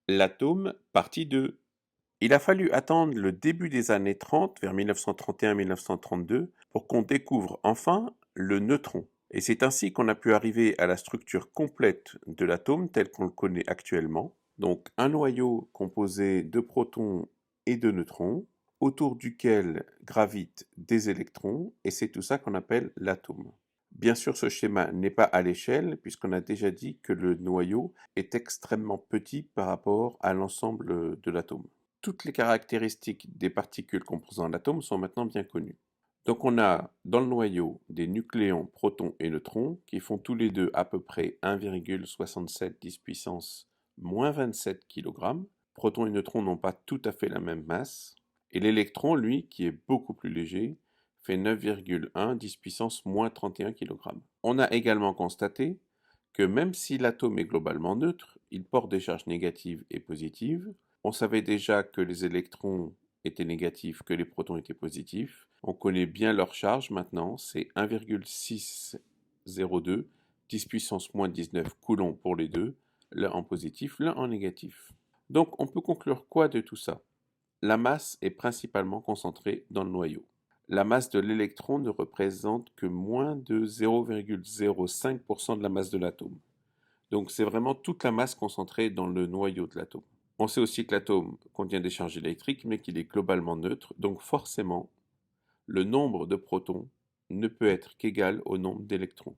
L'atome, partie 2. Il a fallu attendre le début des années 30, vers 1931-1932, pour qu'on découvre enfin le neutron. Et c'est ainsi qu'on a pu arriver à la structure complète de l'atome tel qu'on le connaît actuellement. Donc un noyau composé de protons et de neutrons, autour duquel gravitent des électrons, et c'est tout ça qu'on appelle l'atome. Bien sûr, ce schéma n'est pas à l'échelle, puisqu'on a déjà dit que le noyau est extrêmement petit par rapport à l'ensemble de l'atome. Toutes les caractéristiques des particules composant l'atome sont maintenant bien connues. Donc on a dans le noyau des nucléons, protons et neutrons qui font tous les deux à peu près 1,67 10 puissance moins 27 kg. Protons et neutrons n'ont pas tout à fait la même masse. Et l'électron, lui, qui est beaucoup plus léger, fait 9,1 10 puissance moins 31 kg. On a également constaté que même si l'atome est globalement neutre, il porte des charges négatives et positives. On savait déjà que les électrons étaient négatifs, que les protons étaient positifs. On connaît bien leur charge maintenant, c'est 1,602 10 puissance moins 19 coulombs pour les deux, l'un en positif, l'un en négatif. Donc on peut conclure quoi de tout ça? La masse est principalement concentrée dans le noyau. La masse de l'électron ne représente que moins de 0,05% de la masse de l'atome. Donc c'est vraiment toute la masse concentrée dans le noyau de l'atome. On sait aussi que l'atome contient des charges électriques, mais qu'il est globalement neutre, donc forcément, le nombre de protons ne peut être qu'égal au nombre d'électrons.